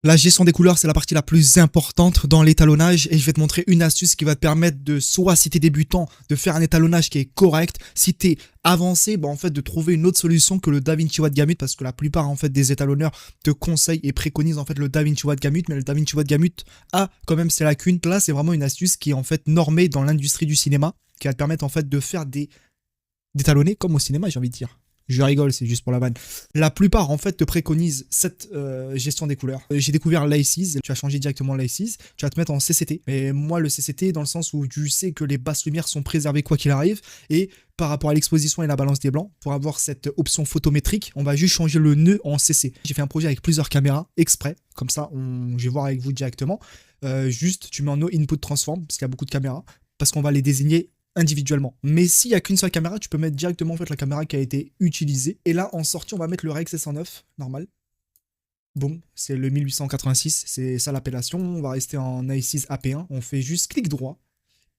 La gestion des couleurs, c'est la partie la plus importante dans l'étalonnage et je vais te montrer une astuce qui va te permettre de, soit si t'es débutant, de faire un étalonnage qui est correct, si t'es avancé, bah en fait de trouver une autre solution que le DaVinci Watt Gamut parce que la plupart en fait des étalonneurs te conseillent et préconisent en fait le DaVinci Watt Gamut, mais le DaVinci Watt Gamut a quand même ses lacunes. Là, c'est vraiment une astuce qui est en fait normée dans l'industrie du cinéma, qui va te permettre en fait de faire d'étalonner comme au cinéma, j'ai envie de dire. Je rigole, c'est juste pour la vanne. La plupart, en fait, te préconisent cette gestion des couleurs. J'ai découvert l'Aces, tu vas changer directement l'Aces, tu vas te mettre en CCT. Mais moi, le CCT, dans le sens où tu sais que les basses lumières sont préservées quoi qu'il arrive, et par rapport à l'exposition et la balance des blancs, pour avoir cette option photométrique, on va juste changer le nœud en CC. J'ai fait un projet avec plusieurs caméras, exprès, comme ça, je vais voir avec vous directement. Juste, tu mets en no input transform, parce qu'il y a beaucoup de caméras, parce qu'on va les désigner individuellement. Mais s'il n'y a qu'une seule caméra, tu peux mettre directement en fait la caméra qui a été utilisée. Et là, en sortie, on va mettre le Rec 609, normal. Boum, c'est le 1886, c'est ça l'appellation. On va rester en A6 AP1. On fait juste clic droit,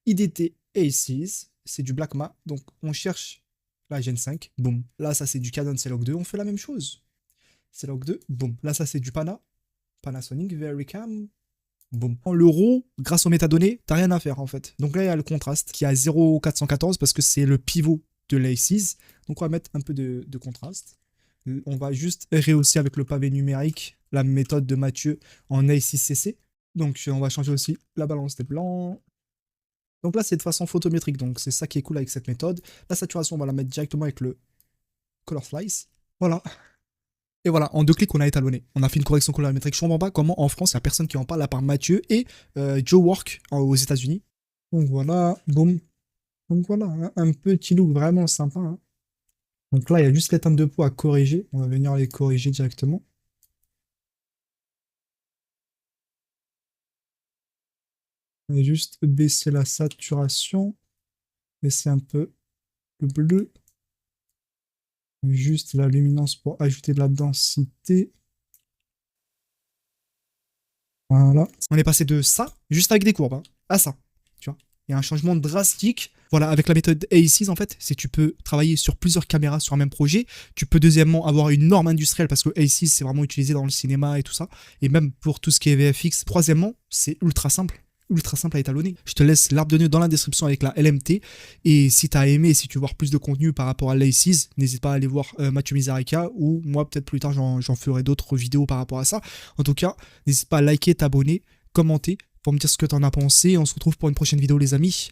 IDT A6, c'est du Blackma. Donc on cherche la Gen 5, boum. Là, ça c'est du Canon C-Log 2, on fait la même chose. C-Log 2, boum. Là, ça c'est du Panasonic VeriCam, boum. L'euro, grâce aux métadonnées, t'as rien à faire en fait. Donc là, il y a le contraste qui est à 0,414 parce que c'est le pivot de l'A6. Donc on va mettre un peu de contraste. On va juste rehausser avec le pavé numérique la méthode de Mathieu en A6CC. Donc on va changer aussi la balance des blancs. Donc là, c'est de façon photométrique. Donc c'est ça qui est cool avec cette méthode. La saturation, on va la mettre directement avec le Color Slice. Voilà. Et voilà, en deux clics, on a étalonné. On a fait une correction colorimétrique. Je comprends pas comment en France, il n'y a personne qui en parle à part Mathieu et Joe Work aux États-Unis. Donc voilà, boum. Donc voilà, hein, un petit look vraiment sympa. Hein. Donc là, il y a juste les teintes de peau à corriger. On va venir les corriger directement. On va juste baisser la saturation. Baisser un peu le bleu. Juste la luminance pour ajouter de la densité. Voilà. On est passé de ça, juste avec des courbes, hein, à ça. Tu vois, il y a un changement drastique. Voilà, avec la méthode A6, en fait, c'est tu peux travailler sur plusieurs caméras sur un même projet. Tu peux deuxièmement avoir une norme industrielle parce que A6, c'est vraiment utilisé dans le cinéma et tout ça. Et même pour tout ce qui est VFX. Troisièmement, c'est ultra simple. Ultra simple à étalonner. Je te laisse l'arbre de nœud dans la description avec la LMT. Et si tu as aimé, si tu veux voir plus de contenu par rapport à l'A6, n'hésite pas à aller voir Mathieu Mizarika ou moi, peut-être plus tard, j'en ferai d'autres vidéos par rapport à ça. En tout cas, n'hésite pas à liker, t'abonner, commenter pour me dire ce que tu en as pensé. On se retrouve pour une prochaine vidéo, les amis.